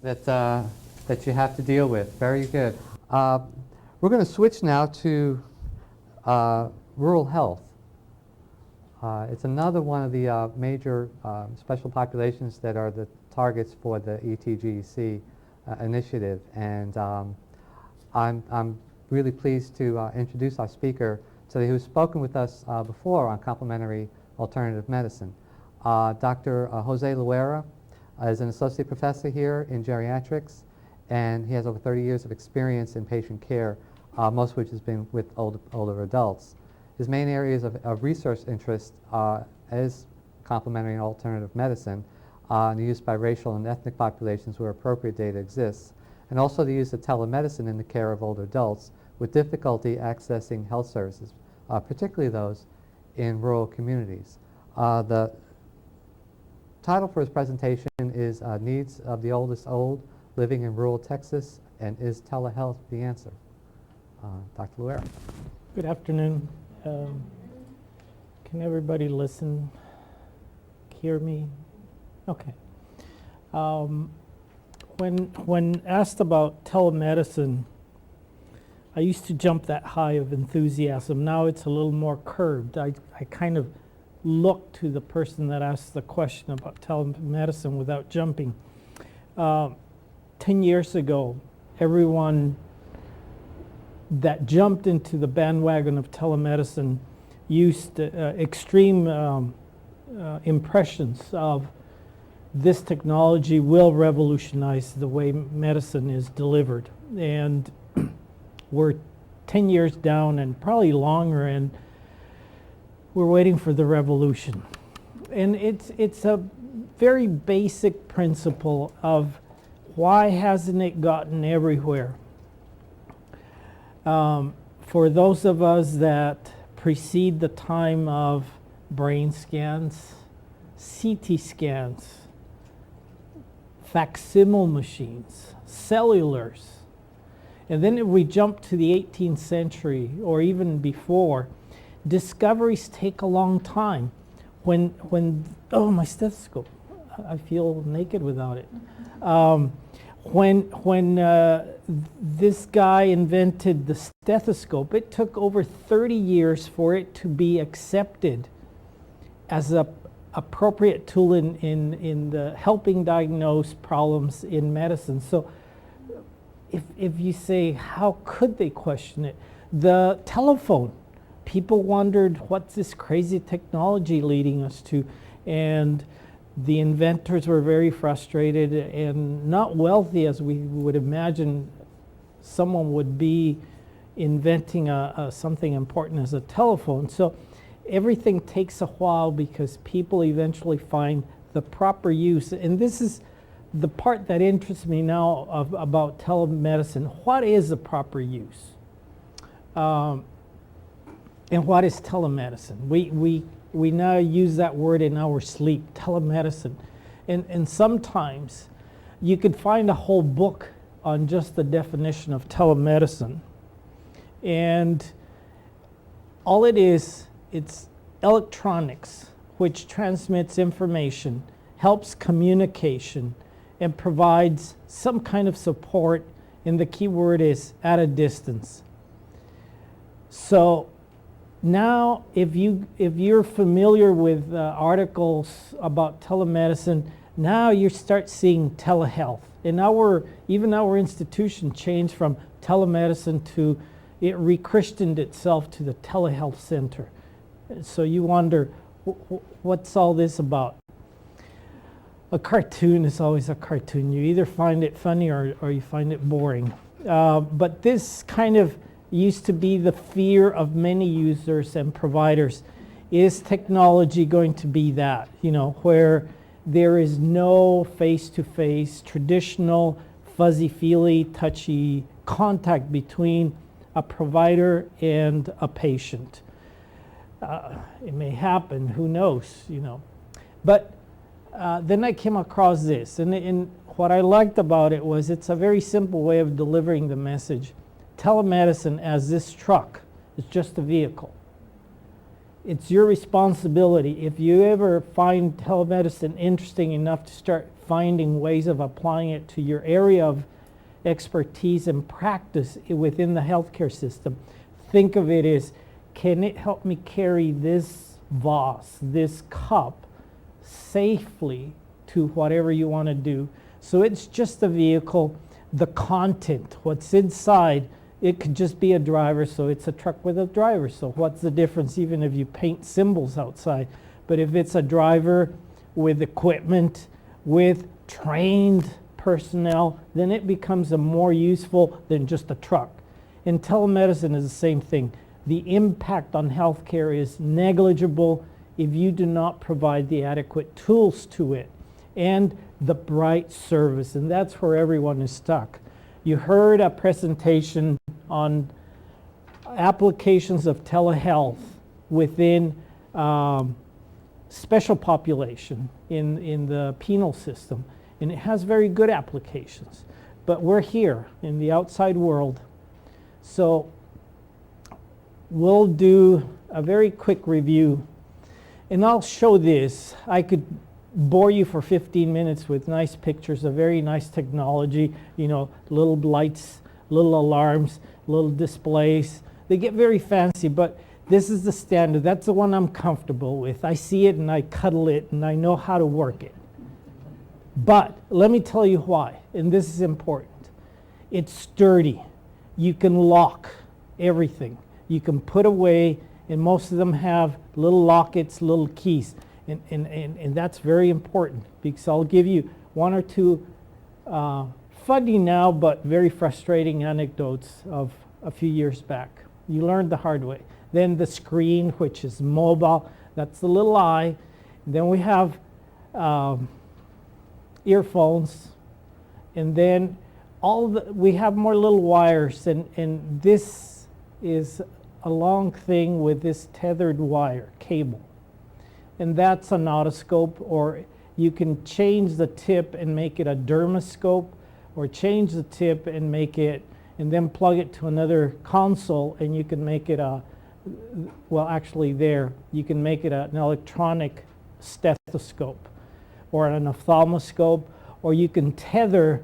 that you have to deal with. Very good. We're going to switch now to rural health. It's another one of the major special populations that are the targets for the ETGC initiative, and I'm really pleased to introduce our speaker today, who's spoken with us before on complementary alternative medicine. Dr. Jose Loera is an associate professor here in geriatrics, and he has over 30 years of experience in patient care, most of which has been with older adults. His main areas of research interest is complementary and alternative medicine, and the use by racial and ethnic populations where appropriate data exists, and also the use of telemedicine in the care of older adults with difficulty accessing health services, particularly those in rural communities. The title for his presentation is Needs of the Oldest Old Living in Rural Texas, and Is Telehealth the Answer? Dr. Loera. Good afternoon. Can everybody listen, hear me? Okay. When asked about telemedicine, I used to jump that high of enthusiasm. Now it's a little more curved. I kind of look to the person that asked the question about telemedicine without jumping. 10 years ago, everyone that jumped into the bandwagon of telemedicine used extreme impressions of this technology will revolutionize the way medicine is delivered. And we're 10 years down and probably longer, and we're waiting for the revolution. And it's a very basic principle of why hasn't it gotten everywhere? For those of us that precede the time of brain scans, CT scans, facsimile machines, cellulars, and then if we jump to the 18th century or even before, discoveries take a long time. Oh, my stethoscope, I feel naked without it. When this guy invented the stethoscope, it took over 30 years for it to be accepted as an appropriate tool in the helping diagnose problems in medicine. So if you say, how could they question it? The telephone, people wondered, what's this crazy technology leading us to? And the inventors were very frustrated and not wealthy as we would imagine someone would be inventing something important as a telephone. So everything takes a while because people eventually find the proper use. And this is the part that interests me now about telemedicine. What is the proper use? And what is telemedicine? We now use that word in our sleep, telemedicine. And sometimes you could find a whole book on just the definition of telemedicine. And all it is, it's electronics, which transmits information, helps communication, and provides some kind of support, and the key word is at a distance. So now, if you're familiar with articles about telemedicine, now you start seeing telehealth. And even our institution changed from telemedicine to, it rechristened itself to the Telehealth Center. So you wonder, what's all this about? A cartoon is always a cartoon. You either find it funny or you find it boring. But this kind of used to be the fear of many users and providers. Is technology going to be that, where there is no face-to-face, traditional, fuzzy-feely, touchy contact between a provider and a patient? It may happen, who knows, But then I came across this, and what I liked about it was it's a very simple way of delivering the message. Telemedicine as this truck is just a vehicle. It's your responsibility. If you ever find telemedicine interesting enough to start finding ways of applying it to your area of expertise and practice within the healthcare system, think of it as, can it help me carry this vase, this cup, safely to whatever you want to do? So it's just a vehicle. The content, what's inside, it could just be a driver, so it's a truck with a driver. So what's the difference even if you paint symbols outside? But if it's a driver with equipment, with trained personnel, then it becomes a more useful than just a truck. And telemedicine is the same thing. The impact on healthcare is negligible if you do not provide the adequate tools to it and the right service, and that's where everyone is stuck. You heard a presentation on applications of telehealth within special population in the penal system, and it has very good applications. But we're here in the outside world, so we'll do a very quick review, and I'll show this. I could bore you for 15 minutes with nice pictures of very nice technology, you know, little lights, little alarms, little displays. They get very fancy, but this is the standard. That's the one I'm comfortable with. I see it and I cuddle it and I know how to work it. But let me tell you why, and this is important. It's sturdy. You can lock everything. You can put away, and most of them have little lockets, little keys. And that's very important, because I'll give you one or two funny now but very frustrating anecdotes of a few years back. You learned the hard way. Then the screen, which is mobile, that's the little eye. Then we have earphones, and then we have more little wires, and this is a long thing with this tethered wire cable. And that's an otoscope, or you can change the tip and make it a dermoscope, or change the tip and make it, and then plug it to another console, and you can make it you can make it an electronic stethoscope, or an ophthalmoscope, or you can tether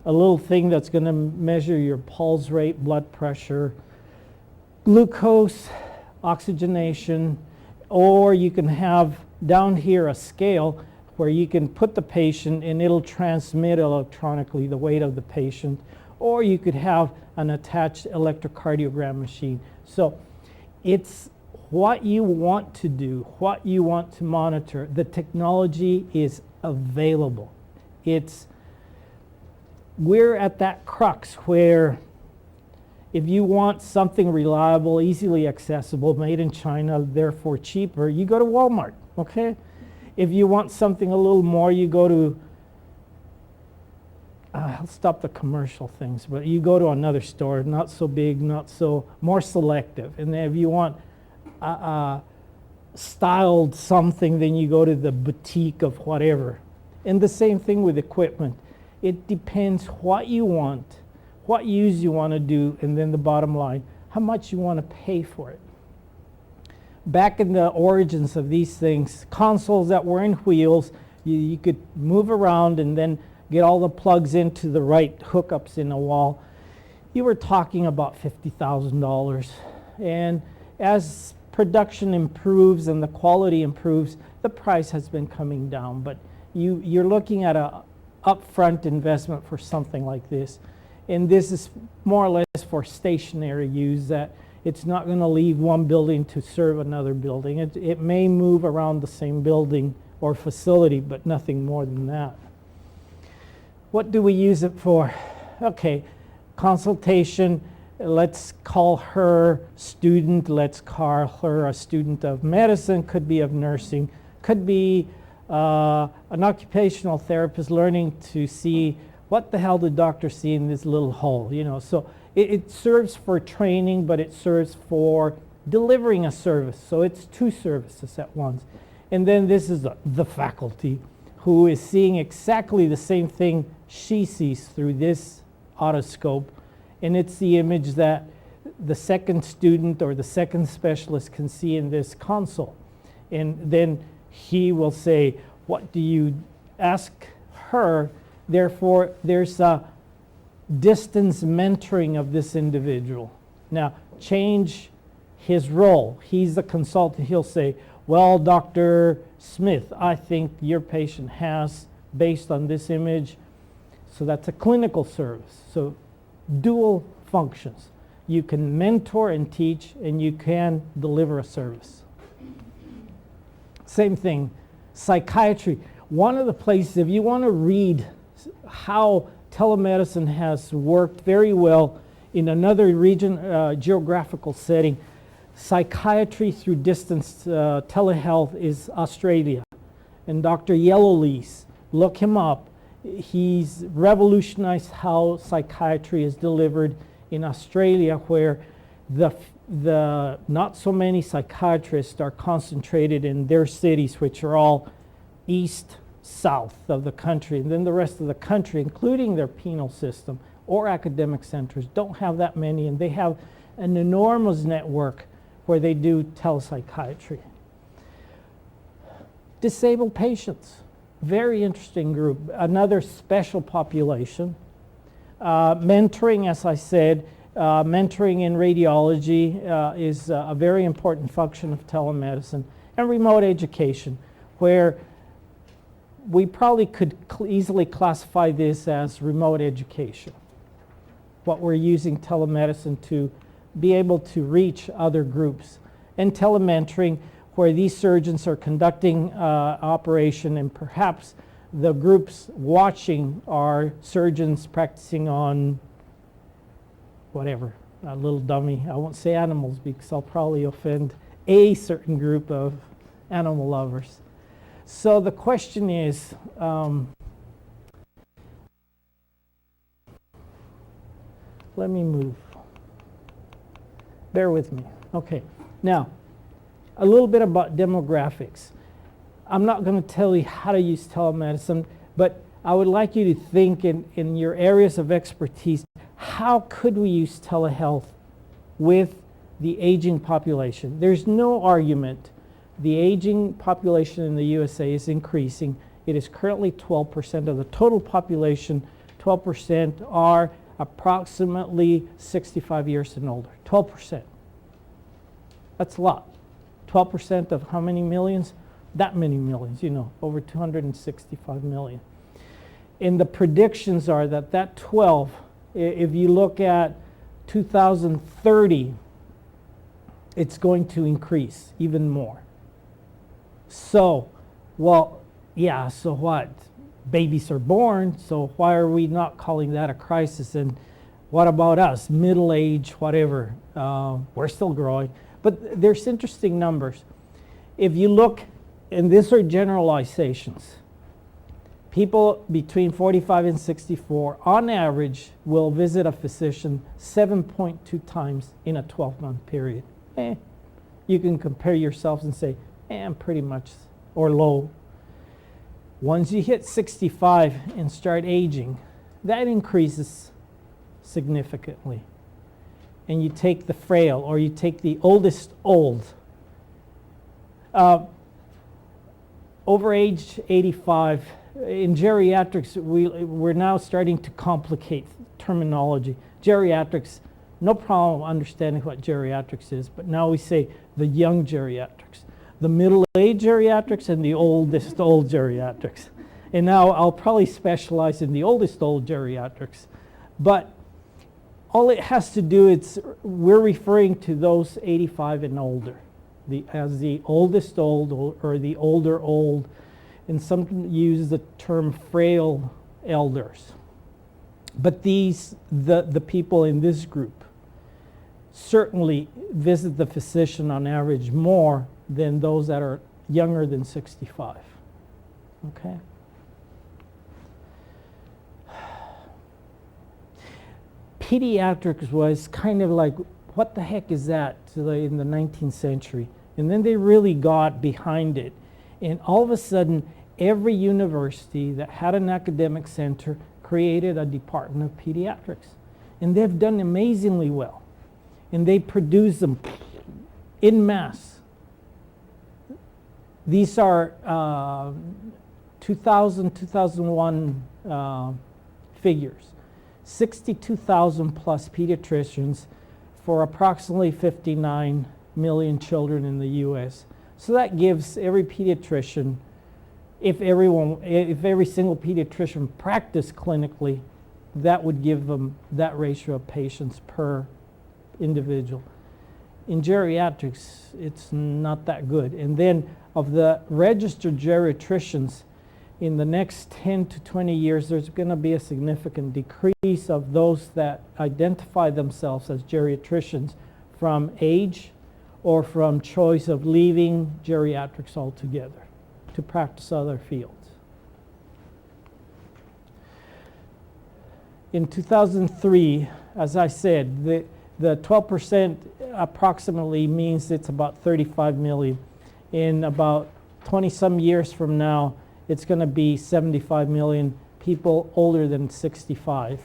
a little thing that's going to measure your pulse rate, blood pressure, glucose, oxygenation, or you can have down here a scale where you can put the patient and it'll transmit electronically the weight of the patient, or you could have an attached electrocardiogram machine. So it's what you want to do, what you want to monitor. The technology is available. We're at that crux where if you want something reliable, easily accessible, made in China, therefore cheaper, you go to Walmart, okay? If you want something a little more, you go to, I'll stop the commercial things, but you go to another store, not so big, more selective. And then if you want styled something, then you go to the boutique of whatever. And the same thing with equipment. It depends what you want, what use you want to do, and then the bottom line, how much you want to pay for it. Back in the origins of these things, consoles that were in wheels, you could move around and then get all the plugs into the right hookups in a wall. You were talking about $50,000. And as production improves and the quality improves, the price has been coming down. But you're looking at a upfront investment for something like this. And this is more or less for stationary use, that it's not going to leave one building to serve another building. It may move around the same building or facility, but nothing more than that. What do we use it for? Okay, consultation. Let's call her student. Let's call her a student of medicine. Could be of nursing. Could be an occupational therapist learning to see what the hell did doctor see in this little hole, you know. So it serves for training, but it serves for delivering a service. So it's two services at once. And then this is the faculty, who is seeing exactly the same thing she sees through this otoscope. And it's the image that the second student or the second specialist can see in this console. And then he will say, what do you ask her? Therefore, there's a distance mentoring of this individual. Now, change his role. He's the consultant. He'll say, well, Dr. Smith, I think your patient has, based on this image. So that's a clinical service. So dual functions. You can mentor and teach, and you can deliver a service. Same thing, psychiatry. One of the places, if you want to read how telemedicine has worked very well in another region, geographical setting, psychiatry through distance telehealth is Australia. And Dr. Yellowlees, look him up. He's revolutionized how psychiatry is delivered in Australia, where the not so many psychiatrists are concentrated in their cities, which are all east, south of the country. And then the rest of the country, including their penal system or academic centers, don't have that many. And they have an enormous network where they do telepsychiatry. Disabled patients, very interesting group, another special population. Mentoring, as I said, mentoring in radiology is a very important function of telemedicine, and remote education, where we probably could easily classify this as remote education. What we're using telemedicine to be able to reach other groups. And telementoring, where these surgeons are conducting operation, and perhaps the groups watching are surgeons practicing on whatever, a little dummy. I won't say animals because I'll probably offend a certain group of animal lovers. So the question is, let me move. Bear with me. Okay, now, a little bit about demographics. I'm not going to tell you how to use telemedicine, but I would like you to think in your areas of expertise, how could we use telehealth with the aging population? There's no argument. The aging population in the USA is increasing. It is currently 12% of the total population. 12% are approximately 65 years and older. 12%. That's a lot. 12% of how many millions? That many millions, you know, over 265 million. And the predictions are that 12, if you look at 2030, it's going to increase even more. So, well, yeah, so what? Babies are born, so why are we not calling that a crisis? And what about us? Middle age, whatever. We're still growing. But there's interesting numbers. If you look, and these are generalizations, people between 45 and 64, on average, will visit a physician 7.2 times in a 12-month period. You can compare yourselves and say, I'm pretty much, or low. Once you hit 65 and start aging, that increases significantly. And you take the frail, or you take the oldest old. Over age 85, in geriatrics, we're now starting to complicate terminology. Geriatrics, no problem understanding what geriatrics is, but now we say the young geriatrics, the middle-aged geriatrics, and the oldest old geriatrics. And now I'll probably specialize in the oldest old geriatrics. But all it has to do is we're referring to those 85 and older as the oldest old or the older old, and some use the term frail elders. But the people in this group certainly visit the physician on average more than those that are younger than 65. Okay? Pediatrics was kind of like, what the heck is that in the 19th century? And then they really got behind it. And all of a sudden, every university that had an academic center created a department of pediatrics. And they've done amazingly well. and they produce them in mass. These are 2001 figures. 62,000 plus pediatricians for approximately 59 million children in the US. So that gives every pediatrician, if every single pediatrician practiced clinically, that would give them that ratio of patients per individual. In geriatrics, it's not that good. And then of the registered geriatricians, in the next 10 to 20 years, there's going to be a significant decrease of those that identify themselves as geriatricians from age or from choice of leaving geriatrics altogether to practice other fields. In 2003, as I said, the 12% approximately means it's about 35 million. In about 20 some years from now, it's going to be 75 million people older than 65.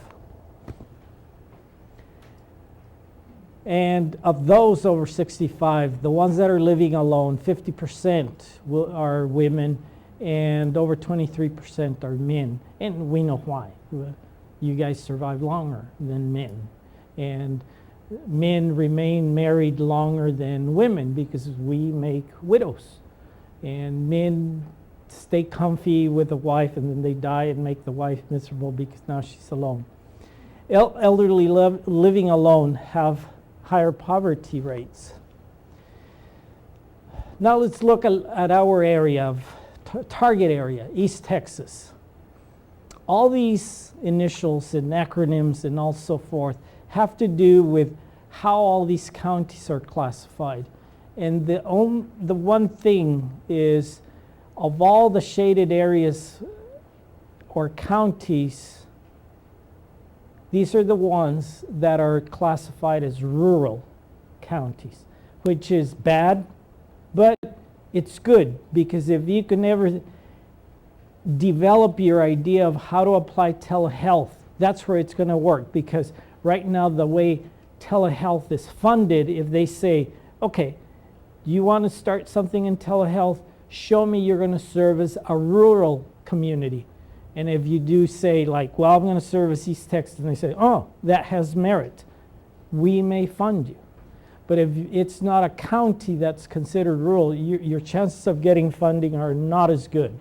And of those over 65, the ones that are living alone, 50% are women and over 23% are men. And we know why. You guys survive longer than men. And men remain married longer than women because we make widows. And men stay comfy with a wife and then they die and make the wife miserable because now she's alone. Elderly living alone have higher poverty rates. Now let's look at our area of target area, East Texas. All these initials and acronyms and all so forth have to do with how all these counties are classified. And the one thing is, of all the shaded areas or counties, these are the ones that are classified as rural counties, which is bad, but it's good because if you can ever develop your idea of how to apply telehealth, that's where it's going to work. Because right now, the way telehealth is funded, if they say, okay, you want to start something in telehealth, show me you're going to service a rural community. And if you do say like, well, I'm going to service East Texas, and they say, oh, that has merit, we may fund you. But if it's not a county that's considered rural, your chances of getting funding are not as good.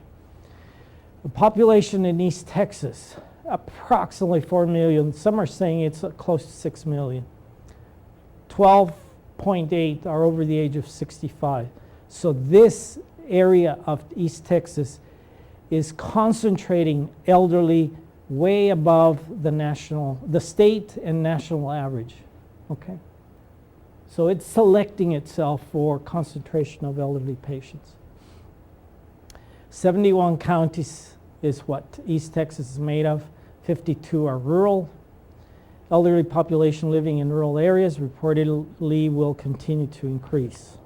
The population in East Texas, approximately 4 million. Some are saying it's close to 6 million. 12.8 are over the age of 65. So this area of East Texas is concentrating elderly way above the state and national average. Okay? So it's selecting itself for concentration of elderly patients. 71 counties is what East Texas is made of. 52 are rural. Elderly population living in rural areas reportedly will continue to increase.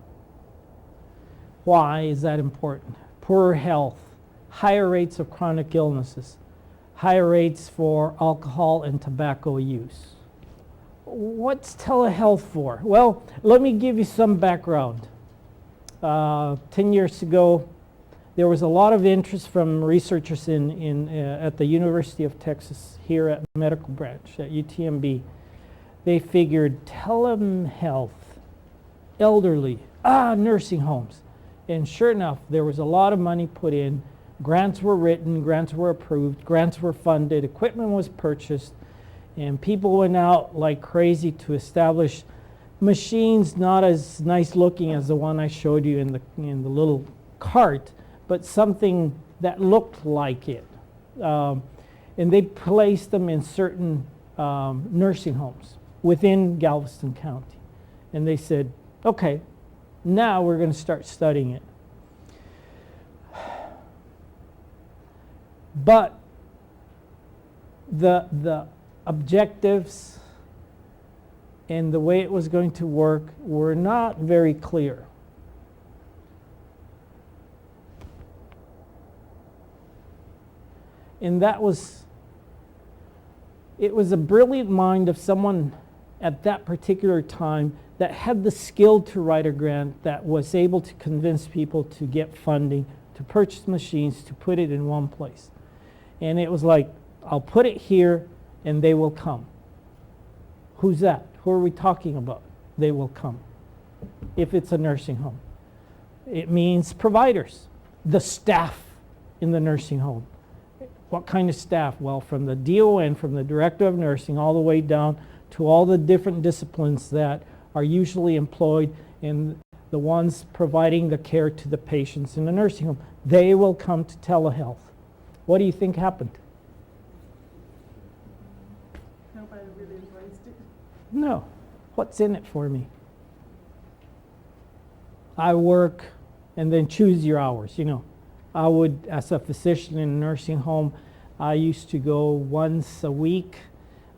Why is that important? Poorer health, higher rates of chronic illnesses, higher rates for alcohol and tobacco use. What's telehealth for? Well, let me give you some background. 10 years ago, there was a lot of interest from researchers at the University of Texas here at Medical Branch, at UTMB. They figured telehealth, elderly, nursing homes. And sure enough, there was a lot of money put in. Grants were written, grants were approved, grants were funded, equipment was purchased, and people went out like crazy to establish machines not as nice looking as the one I showed you in the little cart, but something that looked like it. And they placed them in certain nursing homes within Galveston County. And they said, okay, now we're going to start studying it. But the objectives and the way it was going to work were not very clear. And it was a brilliant mind of someone at that particular time that had the skill to write a grant, that was able to convince people to get funding, to purchase machines, to put it in one place. And it was like, I'll put it here and they will come. Who's that? Who are we talking about? They will come. If it's a nursing home. It means providers, the staff in the nursing home. What kind of staff? Well, from the DON, from the director of nursing, all the way down to all the different disciplines that are usually employed in the ones providing the care to the patients in the nursing home. They will come to telehealth. What do you think happened? Nobody really embraced it. No. What's in it for me? I work and then choose your hours, you know. I would, as a physician in a nursing home, I used to go once a week.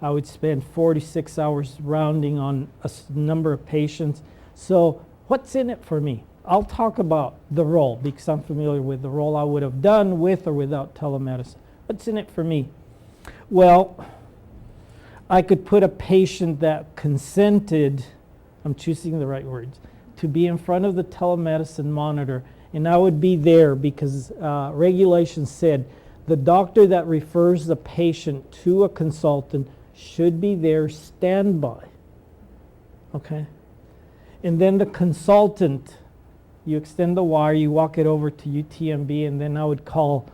I would spend 46 hours rounding on a number of patients. So what's in it for me? I'll talk about the role because I'm familiar with the role I would have done with or without telemedicine. What's in it for me? Well, I could put a patient that consented, I'm choosing the right words, to be in front of the telemedicine monitor, and I would be there because regulations said the doctor that refers the patient to a consultant should be there standby. Okay? And then the consultant, you extend the wire, you walk it over to UTMB, and then I would call,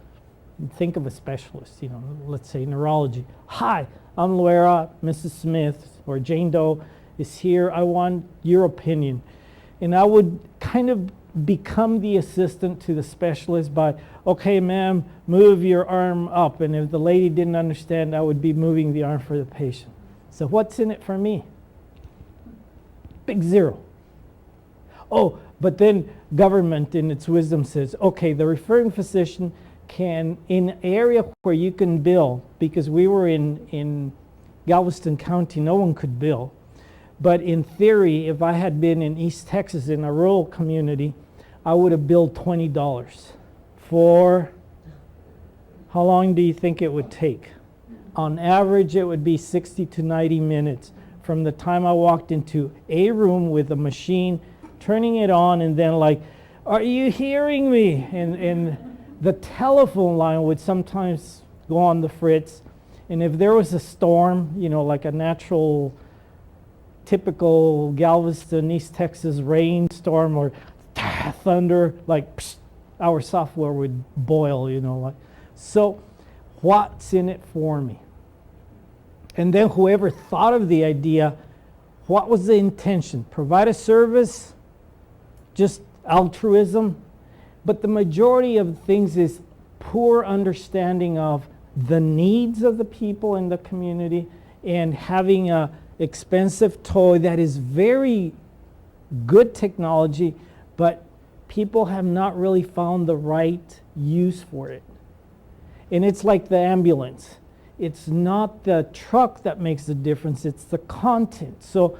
think of a specialist, you know, let's say neurology. Hi, I'm Laura, Mrs. Smith, or Jane Doe is here. I want your opinion. And I would kind of become the assistant to the specialist by, okay, ma'am, move your arm up. And if the lady didn't understand, I would be moving the arm for the patient. So what's in it for me? Big zero. Oh, but then government in its wisdom says, okay, the referring physician can, in an area where you can bill, because we were in Galveston County, no one could bill. But in theory, if I had been in East Texas in a rural community, I would have billed $20 for, how long do you think it would take? On average, it would be 60 to 90 minutes from the time I walked into a room with a machine, turning it on, and then like, are you hearing me? And the telephone line would sometimes go on the fritz. And if there was a storm, you know, like a natural typical Galveston, East Texas rainstorm or thunder, like psh, our software would boil, you know. Like, so what's in it for me? And then whoever thought of the idea, what was the intention? Provide a service, just altruism? But the majority of things is poor understanding of the needs of the people in the community and having a expensive toy that is very good technology, but people have not really found the right use for it. And it's like the ambulance. It's not the truck that makes the difference, it's the content. So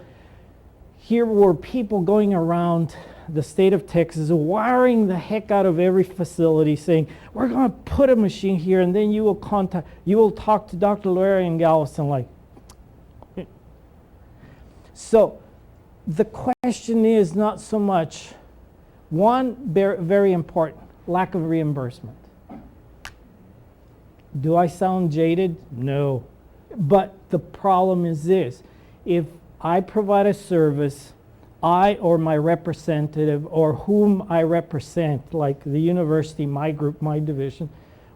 here were people going around the state of Texas wiring the heck out of every facility saying, we're going to put a machine here and then you will talk to Dr. Larry in Galveston, like. So the question is not so much, one, very important, lack of reimbursement. Do I sound jaded? No. But the problem is this. If I provide a service, I or my representative or whom I represent, like the university, my group, my division,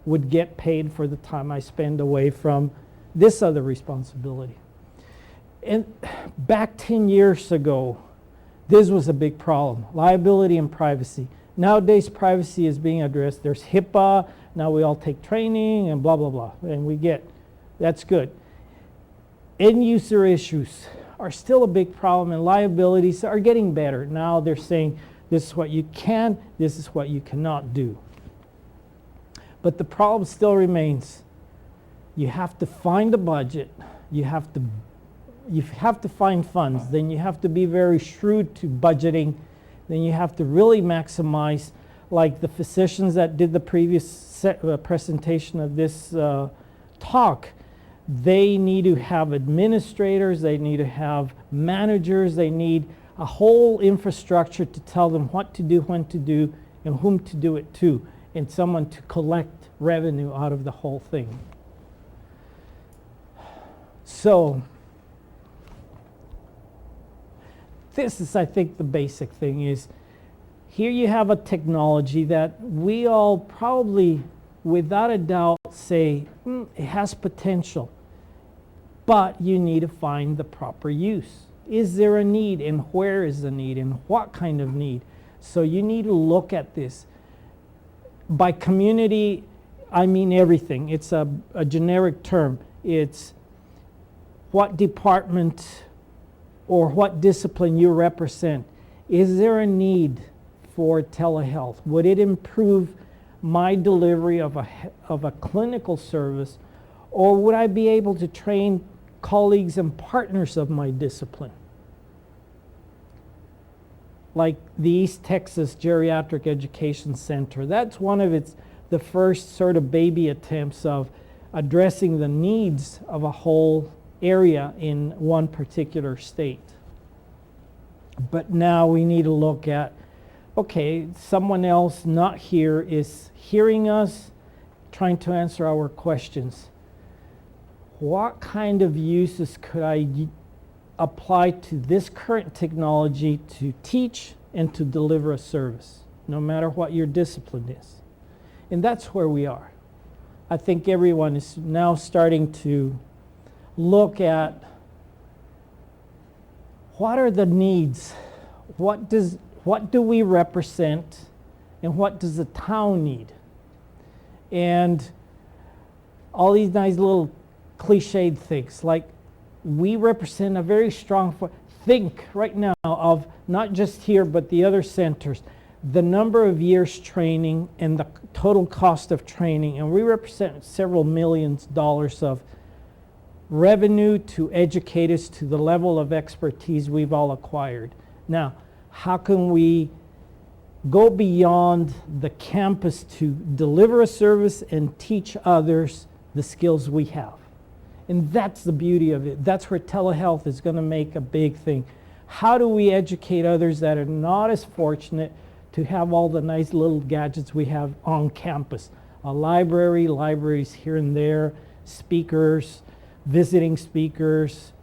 would get paid for the time I spend away from this other responsibility. And back 10 years ago, this was a big problem, liability and privacy. Nowadays, privacy is being addressed. There's HIPAA, now we all take training and blah, blah, blah, and we get, that's good. End user issues are still a big problem, and liabilities are getting better. Now they're saying this is what you can, this is what you cannot do. But the problem still remains. You have to find a budget, you have to find funds, then you have to be very shrewd to budgeting, then you have to really maximize, like the physicians that did the previous presentation of this talk. They need to have administrators, they need to have managers, they need a whole infrastructure to tell them what to do, when to do, and whom to do it to, and someone to collect revenue out of the whole thing. So, this is, I think, the basic thing is, here you have a technology that we all probably, without a doubt, say, it has potential, but you need to find the proper use. Is there a need, and where is the need, and what kind of need? So you need to look at this. By community, I mean everything. It's a generic term. It's what department or what discipline you represent. Is there a need for telehealth? Would it improve my delivery of a clinical service, or would I be able to train colleagues and partners of my discipline? Like the East Texas Geriatric Education Center. That's one of the first sort of baby attempts of addressing the needs of a whole area in one particular state. But now we need to look at, okay, someone else not here is hearing us, trying to answer our questions. What kind of uses could I apply to this current technology to teach and to deliver a service, no matter what your discipline is? And that's where we are. I think everyone is now starting to look at what are the needs, what do we represent, and what does the town need? And all these nice little cliched things, like we represent a very strong, think right now of not just here but the other centers, the number of years training and the total cost of training, and we represent several millions dollars of revenue to educate us to the level of expertise we've all acquired. Now, how can we go beyond the campus to deliver a service and teach others the skills we have? And that's the beauty of it. That's where telehealth is going to make a big thing. How do we educate others that are not as fortunate to have all the nice little gadgets we have on campus? A library, libraries here and there, speakers, visiting speakers,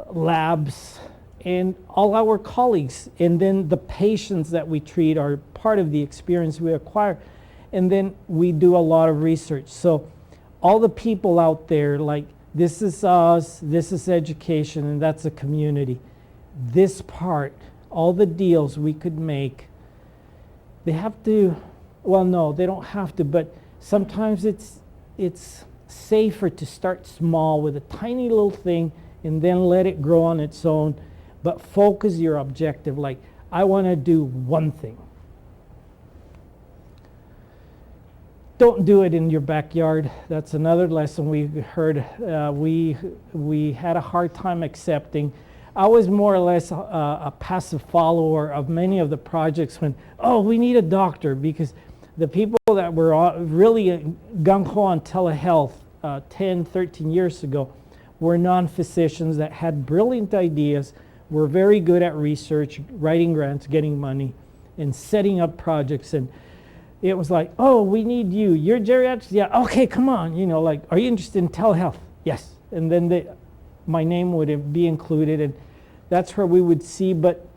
labs, and all our colleagues. And then the patients that we treat are part of the experience we acquire. And then we do a lot of research. So all the people out there, like, this is us, this is education, and that's a community. This part, all the deals we could make, they have to, well, no, they don't have to, but sometimes it's safer to start small with a tiny little thing and then let it grow on its own, but focus your objective. Like, I want to do one thing. Don't do it in your backyard. That's another lesson we heard. We had a hard time accepting. I was more or less a passive follower of many of the projects when, oh, we need a doctor, because the people that were really gung-ho on telehealth 10, 13 years ago were non-physicians that had brilliant ideas, were very good at research, writing grants, getting money, and setting up projects. And it was like, oh, we need you. You're geriatrics? Yeah, okay, come on. You know, like, are you interested in telehealth? Yes. And then my name would be included, and that's where we would see. But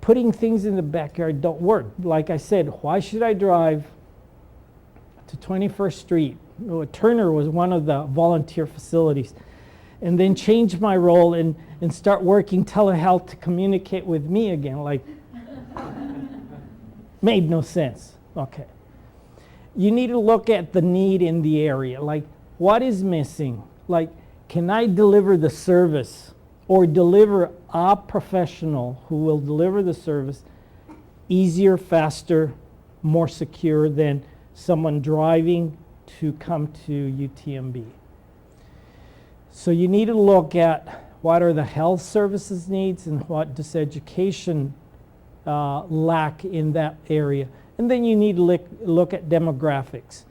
putting things in the backyard don't work. Like I said, why should I drive to 21st Street? Turner was one of the volunteer facilities, and then change my role and start working telehealth to communicate with me again. Like, made no sense. Okay. You need to look at the need in the area. Like, what is missing? Like, can I deliver the service or deliver a professional who will deliver the service easier, faster, more secure than someone driving to come to UTMB? So you need to look at what are the health services needs and what does education lack in that area. And then you need to look at demographics.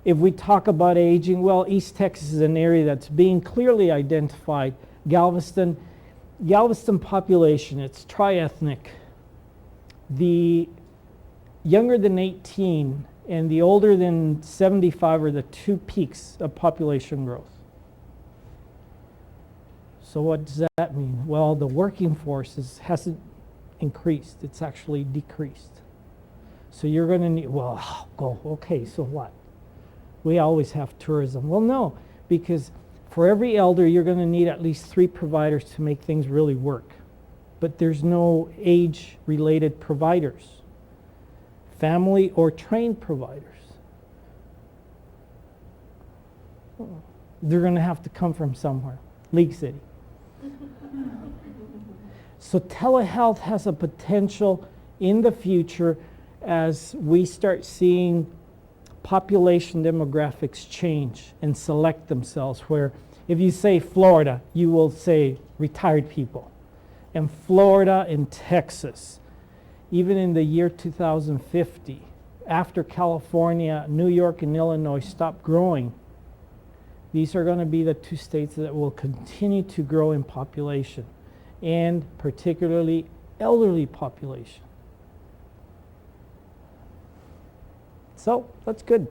If we talk about aging, well, East Texas is an area that's being clearly identified. Galveston population, it's tri-ethnic. The younger than 18 and the older than 75 are the two peaks of population growth. So what does that mean? Well, the working force hasn't increased, it's actually decreased. So you're going to need, well, okay, so what? We always have tourism. Well, no, because for every elder, you're going to need at least 3 providers to make things really work. But there's no age-related providers, family or trained providers. They're going to have to come from somewhere, League City. So telehealth has a potential in the future as we start seeing population demographics change and select themselves, where if you say Florida, you will say retired people. And Florida and Texas, even in the year 2050, after California, New York, and Illinois stop growing, these are going to be the 2 states that will continue to grow in population, and particularly elderly population. So that's good.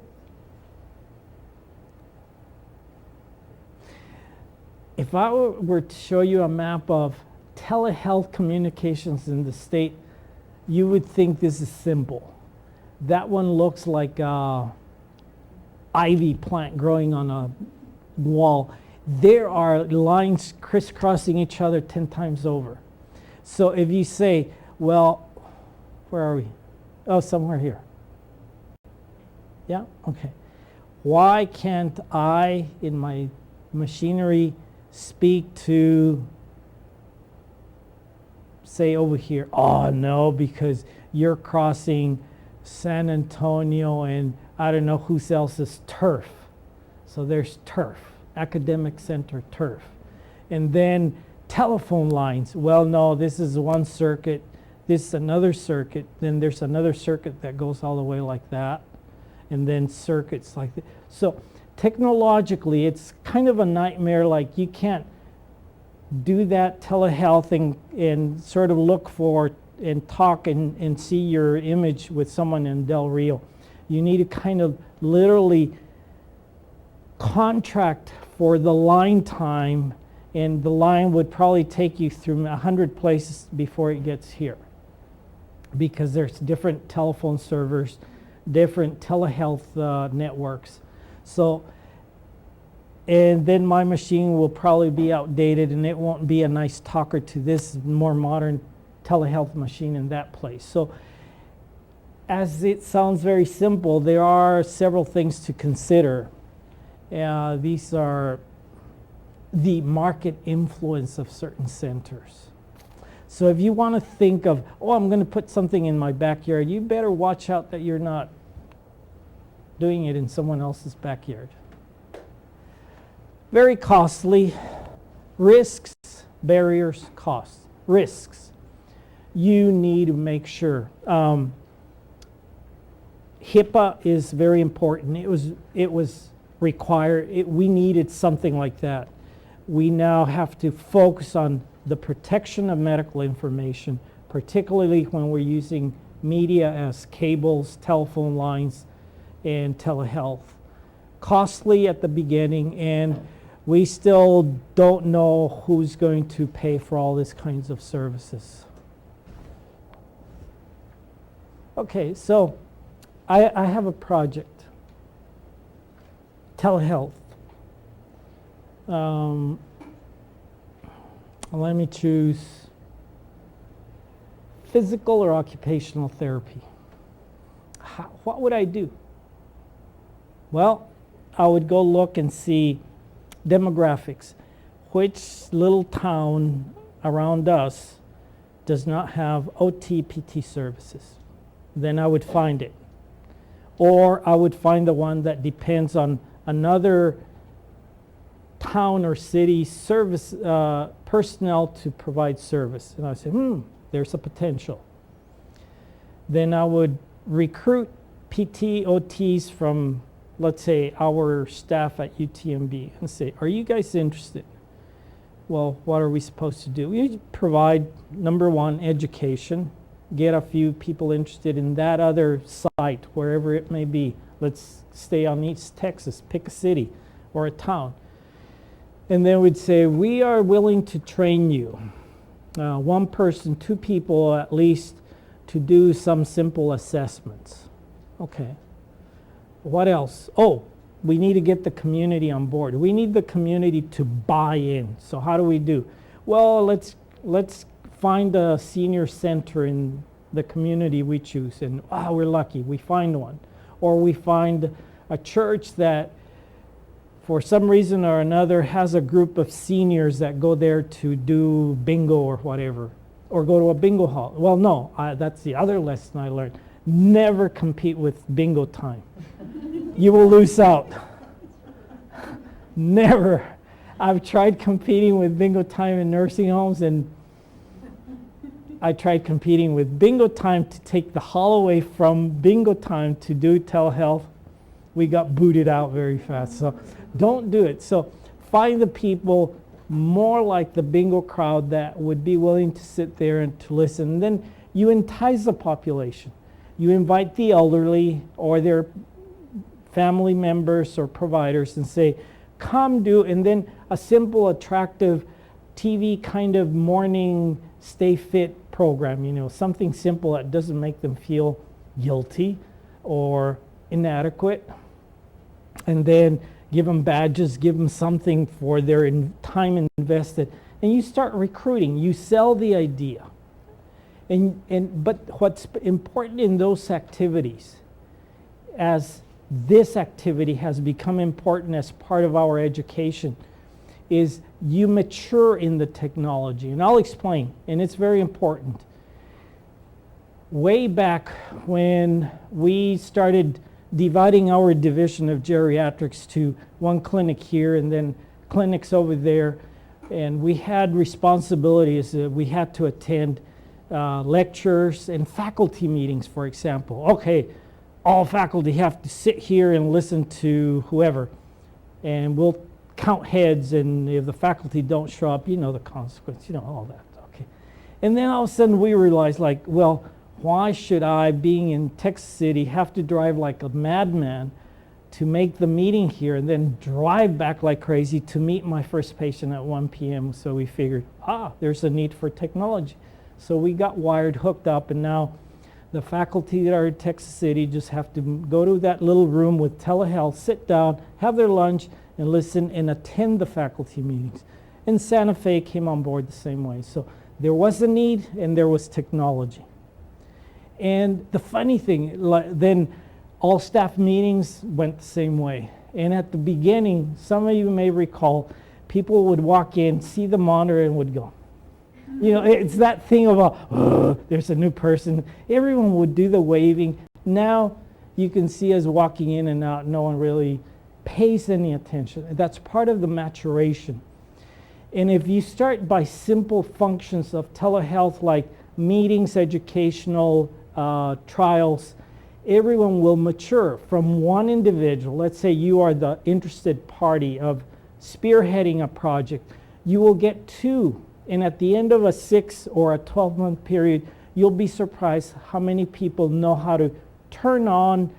If I were to show you a map of telehealth communications in the state, you would think this is simple. That one looks like an ivy plant growing on a wall. There are lines crisscrossing each other 10 times over. So if you say, well, where are we? Oh, somewhere here. Yeah, okay. Why can't I, in my machinery, speak to, say, over here? Oh, no, because you're crossing San Antonio and I don't know who else's turf. So there's turf, academic center turf. And then telephone lines. Well, no, this is one circuit, this is another circuit, then there's another circuit that goes all the way like that, and then circuits like that. So technologically, it's kind of a nightmare. Like, you can't do that telehealth and sort of look for and talk and see your image with someone in Del Rio. You need to kind of literally contract for the line time, and the line would probably take you through 100 places before it gets here, because there's different telephone servers, different telehealth networks. So, and then my machine will probably be outdated and it won't be a nice talker to this more modern telehealth machine in that place. So, as it sounds very simple, there are several things to consider. These are the market influence of certain centers. So if you want to think of, oh, I'm going to put something in my backyard, you better watch out that you're not doing it in someone else's backyard. Very costly. Risks, barriers, costs. Risks. You need to make sure. HIPAA is very important. It was required. We needed something like that. We now have to focus on the protection of medical information, particularly when we're using media as cables, telephone lines, and telehealth. Costly at the beginning, and we still don't know who's going to pay for all these kinds of services. Okay, so I have a project, telehealth. Let me choose physical or occupational therapy. What would I do? Well, I would go look and see demographics. Which little town around us does not have OT, PT services? Then I would find it. Or I would find the one that depends on another town or city service personnel to provide service. And I say, there's a potential. Then I would recruit PT, OTs from let's say, our staff at UTMB and say, are you guys interested? Well, what are we supposed to do? We provide, number one, education, get a few people interested in that other site, wherever it may be. Let's stay on East Texas, pick a city or a town. And then we'd say, we are willing to train you, one person, two people at least, to do some simple assessments. Okay. What else? Oh, we need to get the community on board. We need the community to buy in. So how do we do? Well, let's find a senior center in the community we choose, and we're lucky, we find one. Or we find a church that, for some reason or another, has a group of seniors that go there to do bingo or whatever, or go to a bingo hall. Well, no, that's the other lesson I learned. Never compete with bingo time. You will lose out. Never. I've tried competing with bingo time in nursing homes, and I tried competing with bingo time to take the hall away from bingo time to do telehealth. We got booted out very fast. So don't do it. So find the people more like the bingo crowd that would be willing to sit there and to listen. And then you entice the population. You invite the elderly or their family members or providers and say, come do, and then a simple, attractive TV kind of morning stay fit program, something simple that doesn't make them feel guilty or inadequate. And then give them badges, give them something for their time invested. And you start recruiting, you sell the idea. But what's important in those activities, as this activity has become important as part of our education, is you mature in the technology. And I'll explain, and it's very important. Way back when we started dividing our division of geriatrics to one clinic here and then clinics over there, and we had responsibilities that we had to attend lectures and faculty meetings, for example. Okay, all faculty have to sit here and listen to whoever, and we'll count heads, and if the faculty don't show up, the consequence, all that, okay. And then all of a sudden we realized, well, why should I, being in Texas City, have to drive like a madman to make the meeting here and then drive back like crazy to meet my first patient at 1 p.m. So we figured, there's a need for technology. So we got wired, hooked up, and now the faculty that are in Texas City just have to go to that little room with telehealth, sit down, have their lunch, and listen and attend the faculty meetings. And Santa Fe came on board the same way. So there was a need and there was technology. And the funny thing, then all staff meetings went the same way. And at the beginning, some of you may recall, people would walk in, see the monitor, and would go. It's that thing of, there's a new person. Everyone would do the waving. Now you can see us walking in and out. No one really pays any attention. That's part of the maturation. And if you start by simple functions of telehealth like meetings, educational trials, everyone will mature from one individual. Let's say you are the interested party of spearheading a project. You will get two, and at the end of a 6 or a 12-month period, you'll be surprised how many people know how to turn on,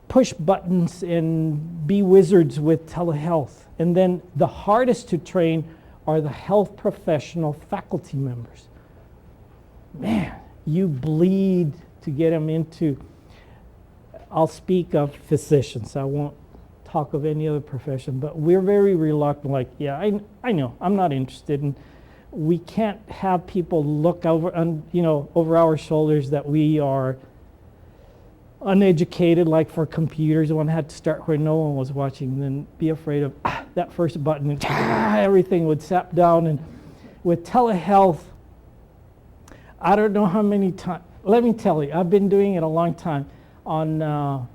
push buttons, and be wizards with telehealth. And then the hardest to train are the health professional faculty members. Man, you bleed to get them into, I'll speak of physicians, I won't talk of any other profession, but we're very reluctant, I know, I'm not interested, and we can't have people look over, over our shoulders that we are uneducated, like for computers. One had to start where no one was watching, and then be afraid of that first button, and everything would sap down. And with telehealth, I don't know how many times, let me tell you, I've been doing it a long time. On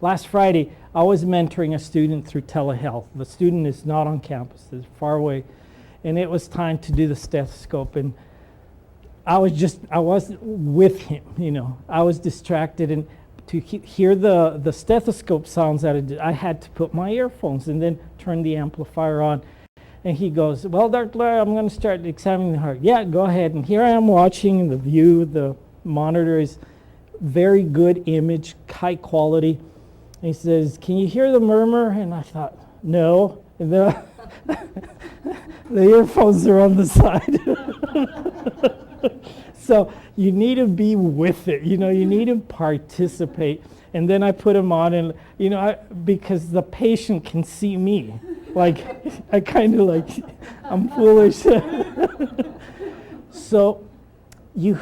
last Friday, I was mentoring a student through telehealth. The student is not on campus, it's far away, and it was time to do the stethoscope, and I wasn't with him, I was distracted, and to hear the stethoscope sounds that it did, I had to put my earphones and then turn the amplifier on. And he goes, well, Dr. Blair, I'm going to start examining the heart. Yeah, go ahead. And here I am watching the view. The monitor is very good image, high quality. And he says, can you hear the murmur? And I thought, no. And the earphones are on the side. So you need to be with it, you need to participate. And then I put them on, and because the patient can see me, like I kind of like I'm foolish. So you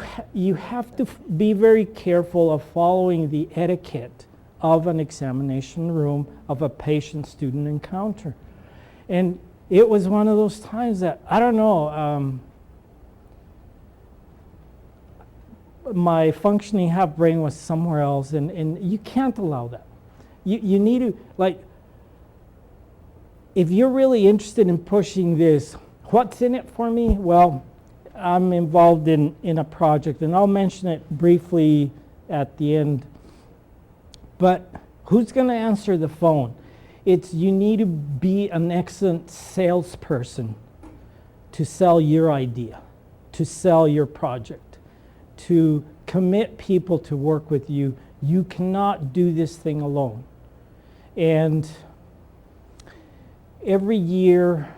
have to be very careful of following the etiquette of an examination room, of a patient-student encounter. And it was one of those times that I don't know. My functioning half brain was somewhere else, and you can't allow that. You need to, like, if you're really interested in pushing this, what's in it for me? Well, I'm involved in a project, and I'll mention it briefly at the end. But who's going to answer the phone? You need to be an excellent salesperson to sell your idea, to sell your project, to commit people to work with you. You cannot do this thing alone. And every year,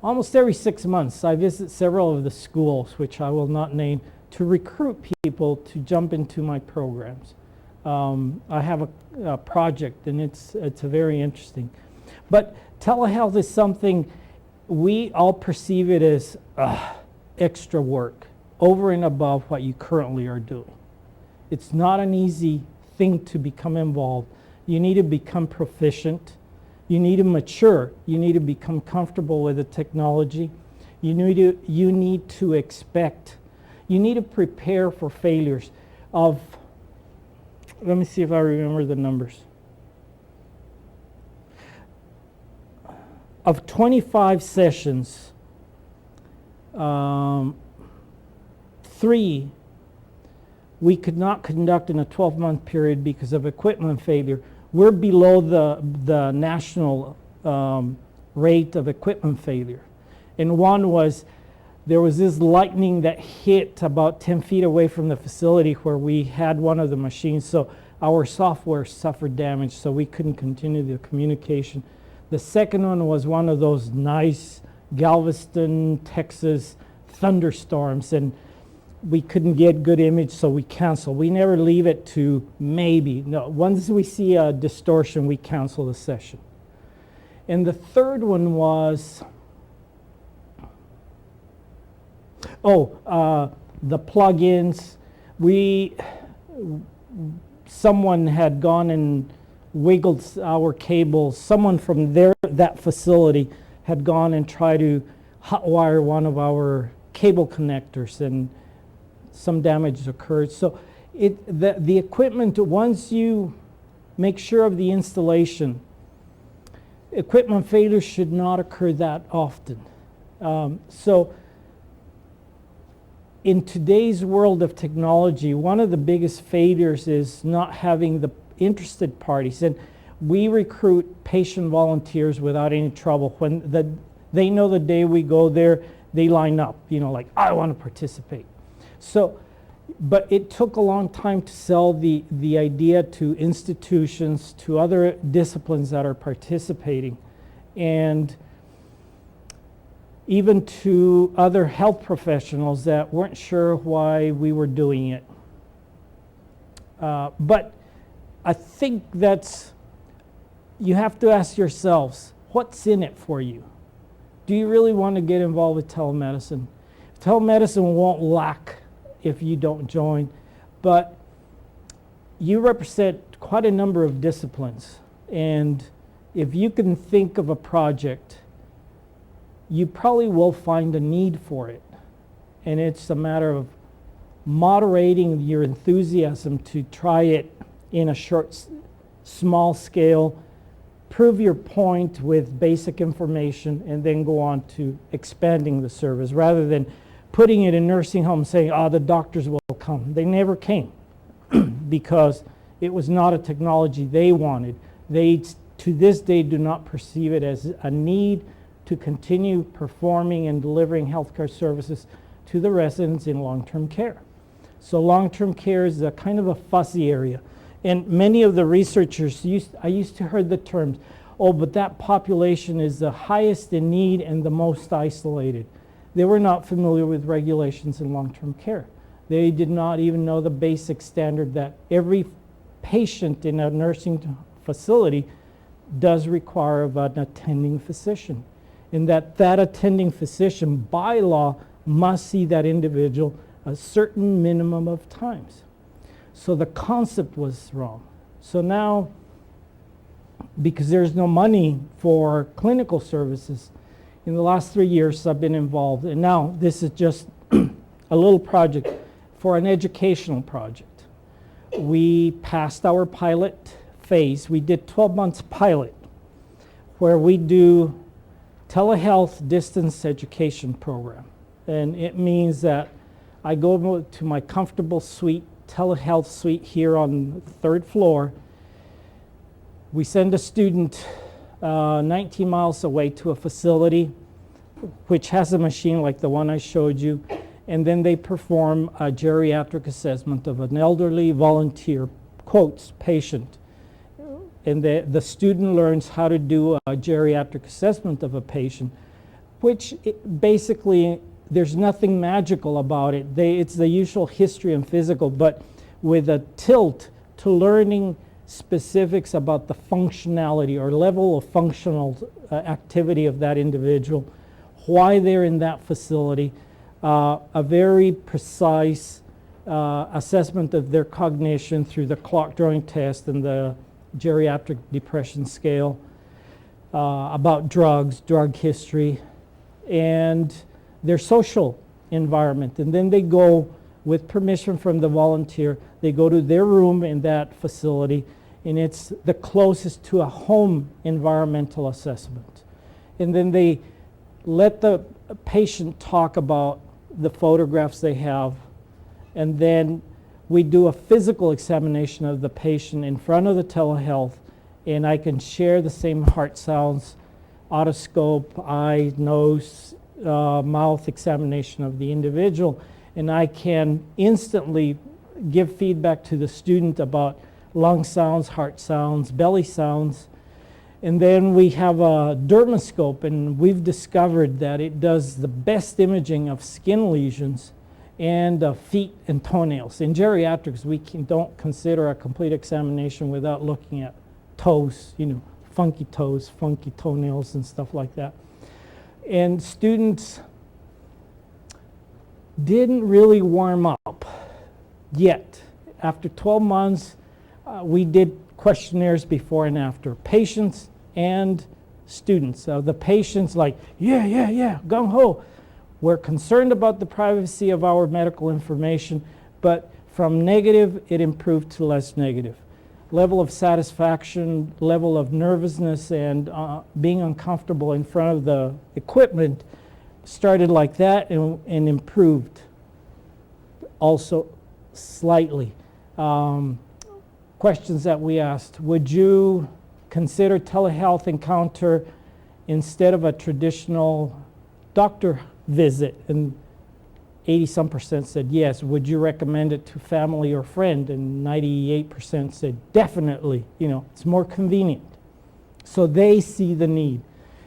almost every 6 months, I visit several of the schools, which I will not name, to recruit people to jump into my programs. I have a project, and it's very interesting. But telehealth is something we all perceive it as extra work, over and above what you currently are doing. It's not an easy thing to become involved. You need to become proficient. You need to mature. You need to become comfortable with the technology. You need to expect. You need to prepare for failures of, let me see if I remember the numbers. Of 25 sessions, 3 we could not conduct in a 12-month period because of equipment failure. We're below the national rate of equipment failure. And one was, there was this lightning that hit about 10 feet away from the facility where we had one of the machines, so our software suffered damage, so we couldn't continue the communication. The second one was one of those nice Galveston, Texas thunderstorms, and we couldn't get good image, so we canceled. We never leave it to maybe. No, once we see a distortion, we cancel the session. And the third one was, the plugins. Someone had gone and wiggled our cables. Someone from that facility had gone and tried to hotwire one of our cable connectors, and some damage occurred. So the equipment, once you make sure of the installation, equipment failure should not occur that often. So in today's world of technology, one of the biggest failures is not having the interested parties. And we recruit patient volunteers without any trouble. When they know the day we go there, they line up, like, I want to participate. So, but it took a long time to sell the idea to institutions, to other disciplines that are participating, and even to other health professionals that weren't sure why we were doing it. But I think you have to ask yourselves, what's in it for you? Do you really want to get involved with telemedicine? Telemedicine won't lack if you don't join, but you represent quite a number of disciplines, and if you can think of a project, you probably will find a need for it, and it's a matter of moderating your enthusiasm to try it in a short, small scale, prove your point with basic information, and then go on to expanding the service, rather than putting it in nursing homes saying, the doctors will come. They never came. because it was not a technology they wanted. They, to this day, do not perceive it as a need to continue performing and delivering healthcare services to the residents in long-term care. So long-term care is a kind of a fuzzy area. And many of the researchers, I used to hear the terms, oh, but that population is the highest in need and the most isolated. They were not familiar with regulations in long-term care. They did not even know the basic standard that every patient in a nursing facility does require of an attending physician, and that attending physician by law must see that individual a certain minimum of times. So the concept was wrong. So now, because there's no money for clinical services, in the last 3 years I've been involved, and now this is just a little project for an educational project. We passed our pilot phase. We did 12 months pilot where we do telehealth distance education program. And it means that I go to my comfortable suite, telehealth suite here on the 3rd floor. We send a student 19 miles away to a facility which has a machine like the one I showed you, and then they perform a geriatric assessment of an elderly volunteer, quotes, patient. And the student learns how to do a geriatric assessment of a patient, which basically there's nothing magical about it. It's the usual history and physical, but with a tilt to learning specifics about the functionality or level of functional activity of that individual, why they're in that facility, a very precise assessment of their cognition through the clock drawing test and the geriatric depression scale, about drugs, drug history, and their social environment. And then they go, with permission from the volunteer, they go to their room in that facility, and it's the closest to a home environmental assessment. And then they let the patient talk about the photographs they have, and then we do a physical examination of the patient in front of the telehealth, and I can share the same heart sounds, otoscope, eye, nose, mouth examination of the individual, and I can instantly give feedback to the student about lung sounds, heart sounds, belly sounds. And then we have a dermoscope, and we've discovered that it does the best imaging of skin lesions and feet and toenails. In geriatrics, we don't consider a complete examination without looking at toes, funky toes, funky toenails and stuff like that. And students didn't really warm up yet. After 12 months, we did questionnaires before and after. Patients and students. The patients like, yeah, gung-ho. We're concerned about the privacy of our medical information, but from negative, it improved to less negative. Level of satisfaction, level of nervousness, and being uncomfortable in front of the equipment started like that and improved also slightly. Questions that we asked: would you consider telehealth encounter instead of a traditional doctor visit? And 80-some% said yes. Would you recommend it to family or friend? And 98% said definitely. It's more convenient. So they see the need.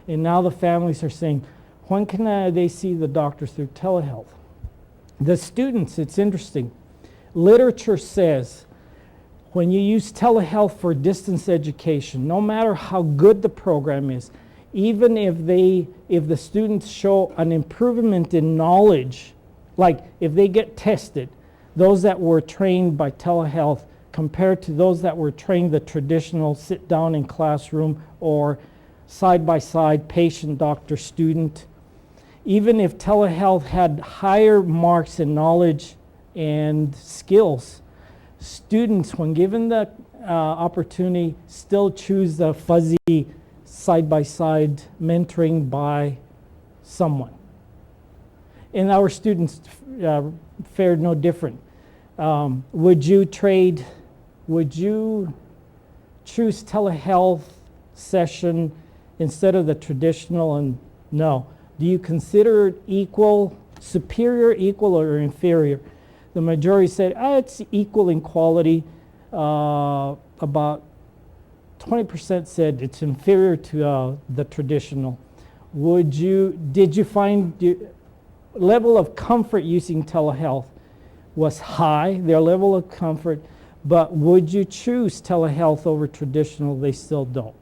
And now the families are saying, when can they see the doctor through telehealth? The students, it's interesting. Literature says when you use telehealth for distance education, no matter how good the program is, even if the students show an improvement in knowledge, like if they get tested, those that were trained by telehealth compared to those that were trained the traditional sit down in classroom or side-by-side patient, doctor, student, even if telehealth had higher marks in knowledge and skills, students, when given the opportunity, still choose the fuzzy side-by-side mentoring by someone. And our students fared no different. Would you choose telehealth session instead of the traditional? And no. Do you consider it equal, superior, equal, or inferior? The majority said, it's equal in quality. About 20% said it's inferior to the traditional. Did you find level of comfort using telehealth was high, their level of comfort, but would you choose telehealth over traditional? They still don't.